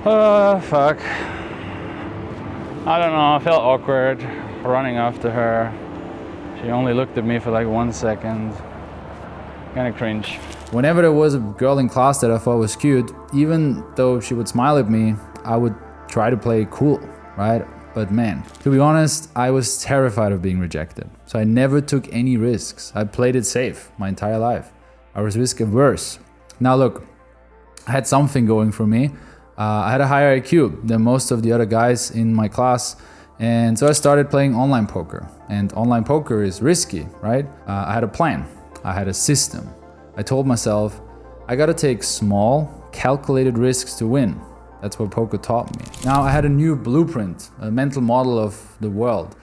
Fuck. I don't know, I felt awkward running after her. She only looked at me for like 1 second. Kinda cringe. Whenever there was a girl in class that I thought was cute, even though she would smile at me, I would try to play cool, right? But man, to be honest, I was terrified of being rejected. So I never took any risks. I played it safe my entire life. I was risk averse. Now look, I had something going for me. I had a higher IQ than most of the other guys in my class. And so I started playing online poker. And online poker is risky, right? I had a plan. I had a system. I told myself, I gotta take small, calculated risks to win. That's what poker taught me. Now I had a new blueprint, a mental model of the world.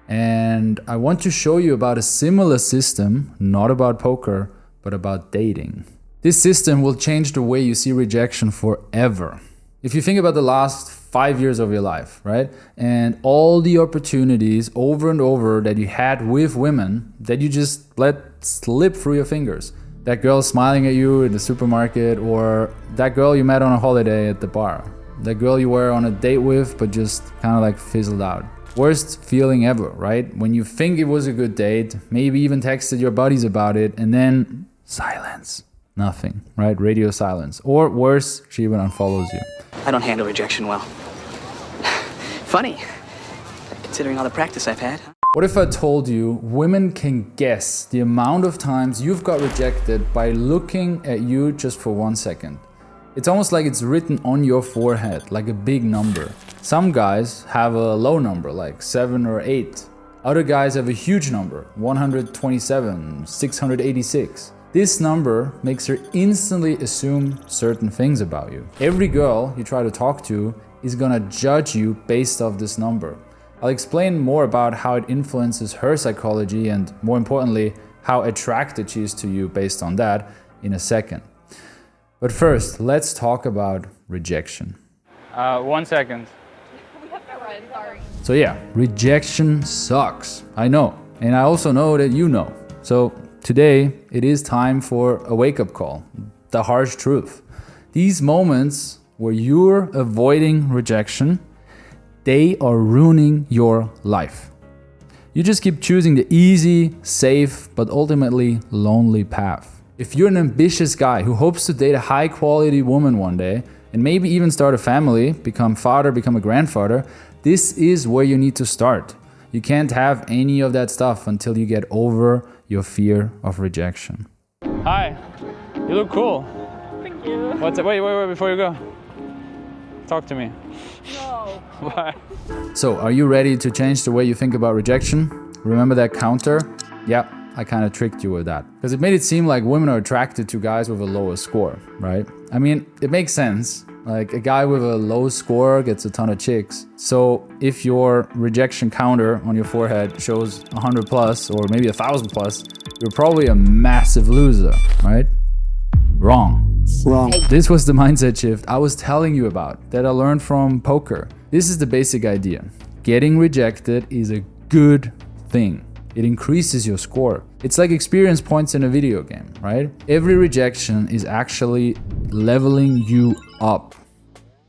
And I want to show you about a similar system, not about poker, but about dating. This system will change the way you see rejection forever. If you think about the last 5 years of your life, right? And all the opportunities over and over that you had with women that you just let slip through your fingers. That girl smiling at you in the supermarket, or that girl you met on a holiday at the bar. That girl you were on a date with but just kind of like fizzled out. Worst feeling ever, right? When you think it was a good date, maybe even texted your buddies about it, and then silence. Nothing, right? Radio silence. Or worse, she even unfollows you. I don't handle rejection well. Funny, considering all the practice I've had. What if I told you women can guess the amount of times you've got rejected by looking at you just for 1 second? It's almost like it's written on your forehead, like a big number. Some guys have a low number, like 7 or 8. Other guys have a huge number, 127, 686. This number makes her instantly assume certain things about you. Every girl you try to talk to is gonna judge you based off this number. I'll explain more about how it influences her psychology and, more importantly, how attracted she is to you based on that in a second. But first, let's talk about rejection. 1 second. We have to run, sorry. So yeah, rejection sucks. I know. And I also know that you know. So today, it is time for a wake-up call. The harsh truth. These moments where you're avoiding rejection, they are ruining your life. You just keep choosing the easy, safe, but ultimately lonely path. If you're an ambitious guy who hopes to date a high-quality woman one day, and maybe even start a family, become father, become a grandfather, this is where you need to start. You can't have any of that stuff until you get over your fear of rejection. Hi, you look cool. Thank you. Wait, before you go. Talk to me. No. Bye. So, are you ready to change the way you think about rejection? Remember that counter? Yeah, I kind of tricked you with that. Because it made it seem like women are attracted to guys with a lower score, right? I mean, it makes sense. Like, a guy with a low score gets a ton of chicks. So, if your rejection counter on your forehead shows 100 plus, or maybe 1,000 plus, you're probably a massive loser, right? Wrong. This was the mindset shift I was telling you about that I learned from poker. This is the basic idea. Getting rejected is a good thing. It increases your score. It's like experience points in a video game, right? Every rejection is actually leveling you up.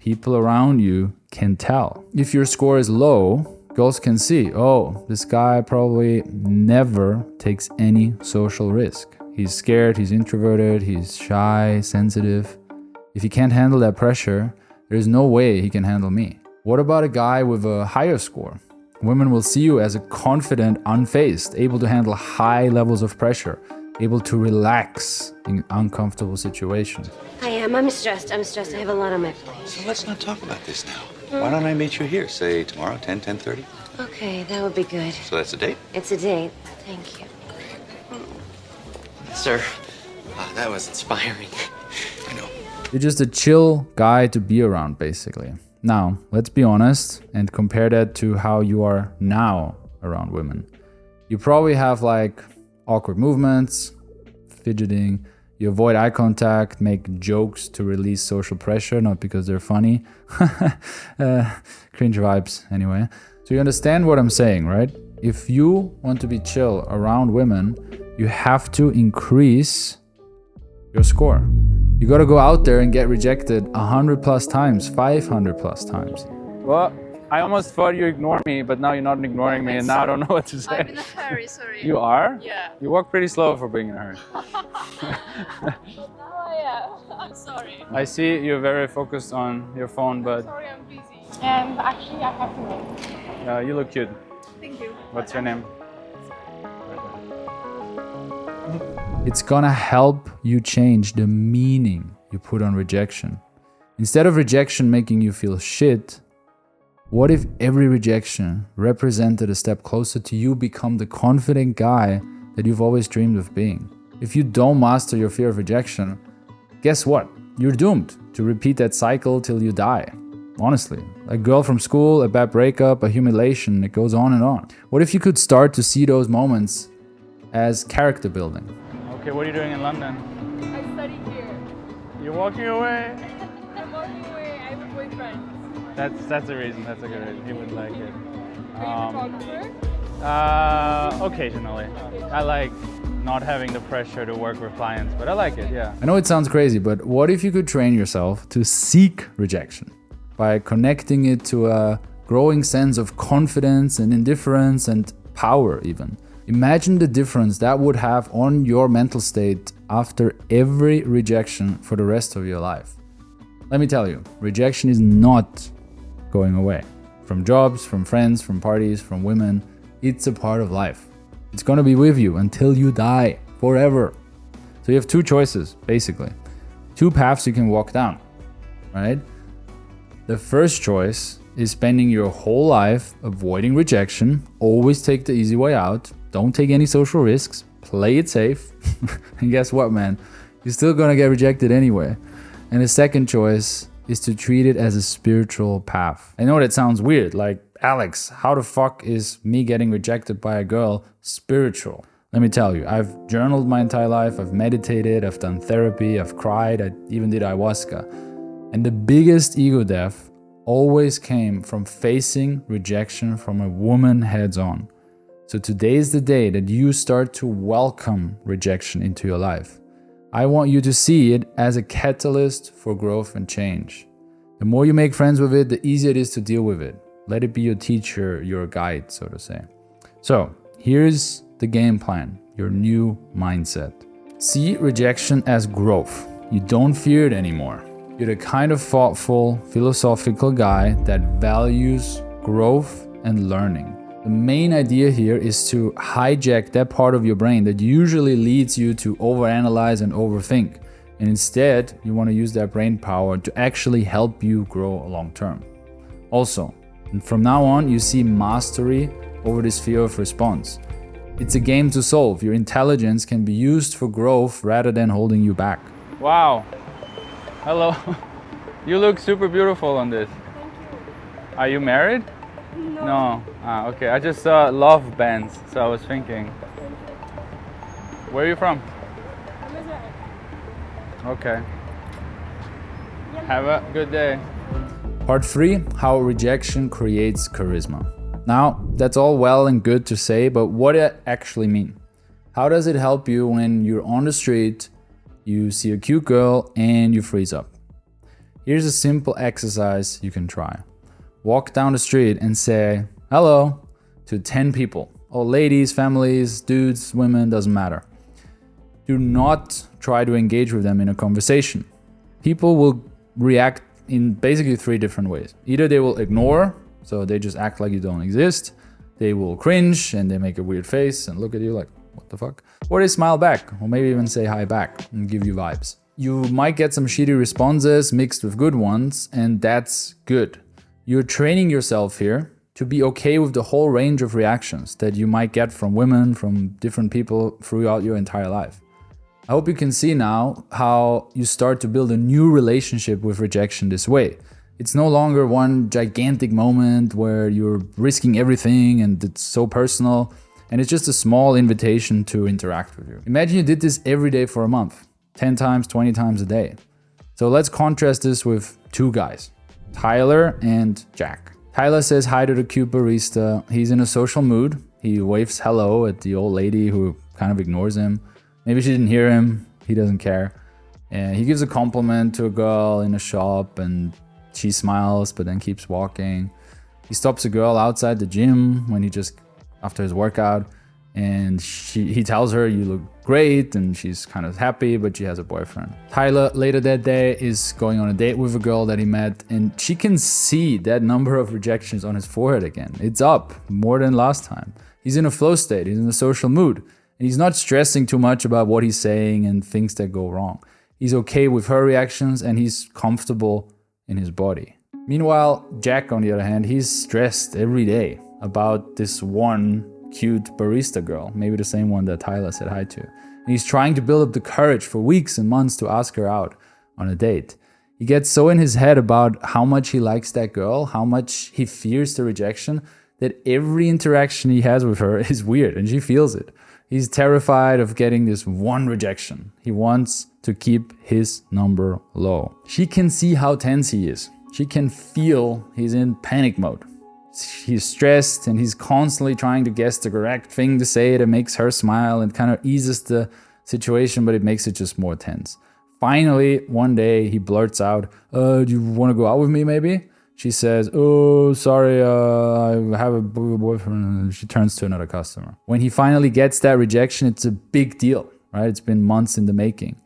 People around you can tell. If your score is low, girls can see, oh, this guy probably never takes any social risk. He's scared, he's introverted, he's shy, sensitive. If he can't handle that pressure, there's no way he can handle me. What about a guy with a higher score? Women will see you as a confident, unfazed, able to handle high levels of pressure, able to relax in uncomfortable situations. I am. I'm stressed. I have a lot on my plate. So let's not talk about this now. Why don't I meet you here, say tomorrow, 10:30? Okay, that would be good. So that's a date? It's a date. Thank you. Sir, that was inspiring. I know. You're just a chill guy to be around, basically. Now, let's be honest and compare that to how you are now around women. You probably have like awkward movements, fidgeting, you avoid eye contact, make jokes to release social pressure, not because they're funny. Cringe vibes, anyway. So you understand what I'm saying, right? If you want to be chill around women, you have to increase your score. You gotta go out there and get rejected 100 plus times, 500 plus times. Well, I almost thought you ignored me, but now you're not ignoring me, and now I don't know what to say. I'm in a hurry, sorry. You are? Yeah. You walk pretty slow for being in a hurry. Now I am. I'm sorry. I see you're very focused on your phone, but Sorry, I'm busy. And actually, I have to go. you look cute. Thank you. What's your name? It's gonna help you change the meaning you put on rejection. Instead of rejection making you feel shit, what if every rejection represented a step closer to you become the confident guy that you've always dreamed of being? If you don't master your fear of rejection, guess what? You're doomed to repeat that cycle till you die. Honestly, a girl from school, a bad breakup, a humiliation, it goes on and on. What if you could start to see those moments as character building? Okay, what are you doing in London? I study here. You're walking away? I'm walking away. I have a boyfriend. That's a reason, that's a good reason. He would like it. Are you a photographer? Occasionally. I like not having the pressure to work with clients, but I like it, yeah. I know it sounds crazy, but what if you could train yourself to seek rejection by connecting it to a growing sense of confidence and indifference and power even? Imagine the difference that would have on your mental state after every rejection for the rest of your life. Let me tell you, rejection is not going away. From jobs, from friends, from parties, from women, it's a part of life. It's gonna be with you until you die, forever. So you have two choices, basically. Two paths you can walk down, right? The first choice is spending your whole life avoiding rejection. Always take the easy way out. Don't take any social risks. Play it safe. And guess what, man? You're still gonna get rejected anyway. And the second choice is to treat it as a spiritual path. I know that sounds weird, like, Alex, how the fuck is me getting rejected by a girl spiritual? Let me tell you, I've journaled my entire life, I've meditated, I've done therapy, I've cried, I even did ayahuasca. And the biggest ego death always came from facing rejection from a woman heads on. So today is the day that you start to welcome rejection into your life. I want you to see it as a catalyst for growth and change. The more you make friends with it, the easier it is to deal with it. Let it be your teacher, your guide, so to say. So here's the game plan, your new mindset. See rejection as growth. You don't fear it anymore. You're the kind of thoughtful, philosophical guy that values growth and learning. The main idea here is to hijack that part of your brain that usually leads you to overanalyze and overthink. And instead, you want to use that brain power to actually help you grow long term. Also, from now on, you see mastery over this fear of response. It's a game to solve. Your intelligence can be used for growth rather than holding you back. Wow. Hello. You look super beautiful on this. Thank you. Are you married? No. Ah, okay. I just saw love bands, so I was thinking. Where are you from? I'm Israel. Okay. Have a good day. Part 3, how rejection creates charisma. Now, that's all well and good to say, but what does it actually mean? How does it help you when you're on the street, you see a cute girl, and you freeze up? Here's a simple exercise you can try. Walk down the street and say hello to 10 people. All ladies, families, dudes, women, doesn't matter. Do not try to engage with them in a conversation. People will react in basically 3 different ways. Either they will ignore, so they just act like you don't exist. They will cringe and they make a weird face and look at you like, what the fuck? Or they smile back, or maybe even say hi back and give you vibes. You might get some shitty responses mixed with good ones, and that's good. You're training yourself here to be okay with the whole range of reactions that you might get from women, from different people throughout your entire life. I hope you can see now how you start to build a new relationship with rejection this way. It's no longer one gigantic moment where you're risking everything and it's so personal, and it's just a small invitation to interact with you. Imagine you did this every day for a month, 10 times, 20 times a day. So let's contrast this with 2 guys, Tyler and Jack. Tyler says hi to the cute barista. He's in a social mood. He waves hello at the old lady who kind of ignores him. Maybe she didn't hear him. He doesn't care. And he gives a compliment to a girl in a shop and she smiles but then keeps walking. He stops a girl outside the gym when after his workout, and he tells her, "You look great," and she's kind of happy, but she has a boyfriend. Tyler later that day is going on a date with a girl that he met, and she can see that number of rejections on his forehead again. It's up more than last time. He's in a flow state, he's in a social mood, and he's not stressing too much about what he's saying and things that go wrong. He's okay with her reactions and he's comfortable in his body. Meanwhile, Jack, on the other hand, he's stressed every day about this one cute barista girl, maybe the same one that Tyler said hi to. And he's trying to build up the courage for weeks and months to ask her out on a date. He gets so in his head about how much he likes that girl, how much he fears the rejection, that every interaction he has with her is weird and she feels it. He's terrified of getting this one rejection. He wants to keep his number low. She can see how tense he is. She can feel he's in panic mode. He's stressed and he's constantly trying to guess the correct thing to say that makes her smile and kind of eases the situation, but it makes it just more tense. Finally, one day he blurts out, "Do you want to go out with me maybe?" She says, "Oh, sorry, I have a boyfriend." And she turns to another customer. When he finally gets that rejection, it's a big deal, right? It's been months in the making.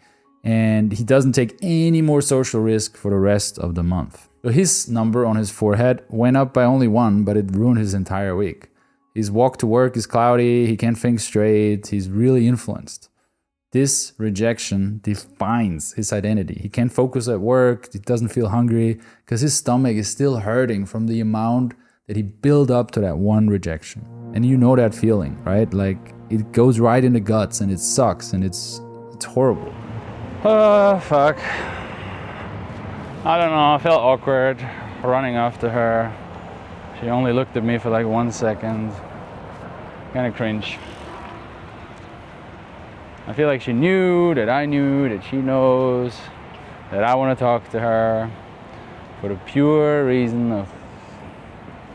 And he doesn't take any more social risk for the rest of the month. So his number on his forehead went up by only 1, but it ruined his entire week. His walk to work is cloudy, he can't think straight, he's really influenced. This rejection defines his identity. He can't focus at work, he doesn't feel hungry, because his stomach is still hurting from the amount that he built up to that one rejection. And you know that feeling, right? Like, it goes right in the guts and it sucks and it's horrible. Fuck. I don't know, I felt awkward running after her. She only looked at me for like 1 second. Kinda cringe. I feel like she knew that I knew that she knows that I want to talk to her for the pure reason of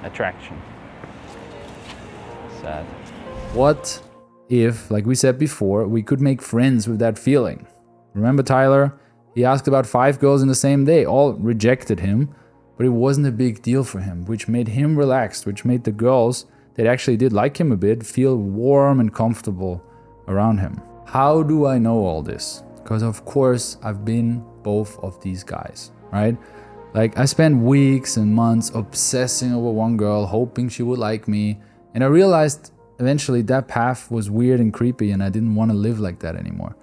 attraction. Sad. What if, like we said before, we could make friends with that feeling? Remember Tyler? He asked about 5 girls in the same day, all rejected him, but it wasn't a big deal for him, which made him relaxed, which made the girls that actually did like him a bit feel warm and comfortable around him. How do I know all this? Because of course I've been both of these guys, right? Like, I spent weeks and months obsessing over one girl, hoping she would like me, and I realized eventually that path was weird and creepy and I didn't want to live like that anymore.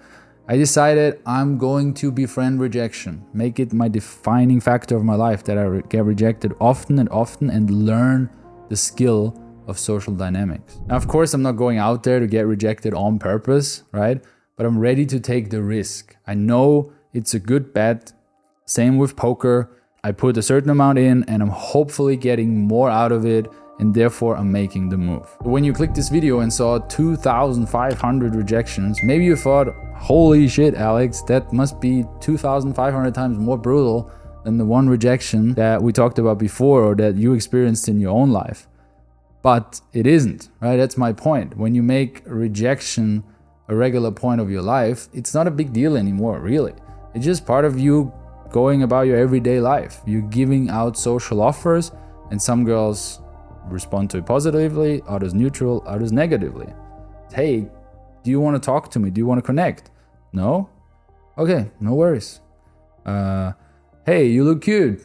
I decided I'm going to befriend rejection, make it my defining factor of my life, that I get rejected often and learn the skill of social dynamics. Now, of course, I'm not going out there to get rejected on purpose, right? But I'm ready to take the risk. I know it's a good bet. Same with poker. I put a certain amount in and I'm hopefully getting more out of it, and therefore I'm making the move. When you clicked this video and saw 2,500 rejections, maybe you thought, holy shit, Alex, that must be 2,500 times more brutal than the one rejection that we talked about before or that you experienced in your own life. But it isn't, right? That's my point. When you make rejection a regular point of your life, it's not a big deal anymore, really. It's just part of you going about your everyday life. You're giving out social offers, and some girls respond to it positively, others neutral, others negatively. Hey, do you want to talk to me? Do you want to connect? No? Okay, no worries. Hey, you look cute.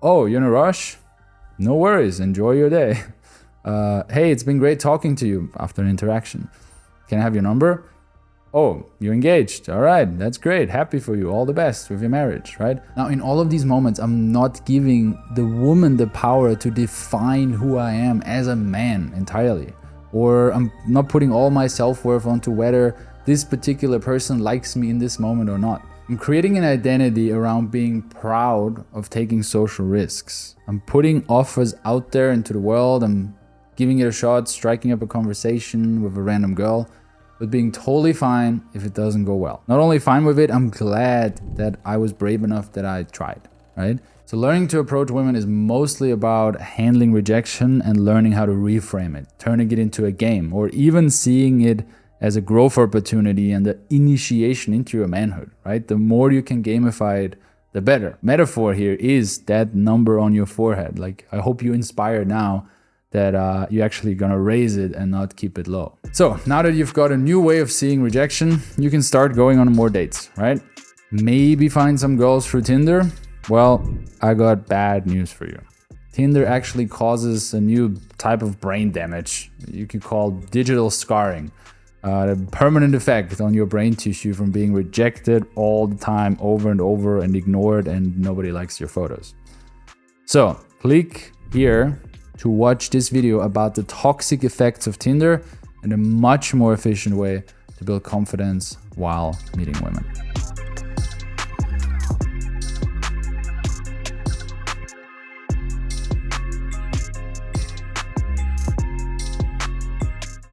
Oh, you're in a rush? No worries, enjoy your day. Hey, it's been great talking to you after an interaction. Can I have your number? Oh, you're engaged. All right, that's great. Happy for you. All the best with your marriage, right? Now, in all of these moments, I'm not giving the woman the power to define who I am as a man entirely. Or I'm not putting all my self-worth onto whether this particular person likes me in this moment or not. I'm creating an identity around being proud of taking social risks. I'm putting offers out there into the world. I'm giving it a shot, striking up a conversation with a random girl, but being totally fine if it doesn't go well. Not only fine with it, I'm glad that I was brave enough that I tried, right? So learning to approach women is mostly about handling rejection and learning how to reframe it, turning it into a game, or even seeing it as a growth opportunity and the initiation into your manhood, right? The more you can gamify it, the better. Metaphor here is that number on your forehead. Like, I hope you're inspired now that you're actually gonna raise it and not keep it low. So now that you've got a new way of seeing rejection, you can start going on more dates, right? Maybe find some girls through Tinder. Well, I got bad news for you. Tinder actually causes a new type of brain damage you could call digital scarring. A permanent effect on your brain tissue from being rejected all the time, over and over, and ignored, and nobody likes your photos. So click here to watch this video about the toxic effects of Tinder and a much more efficient way to build confidence while meeting women.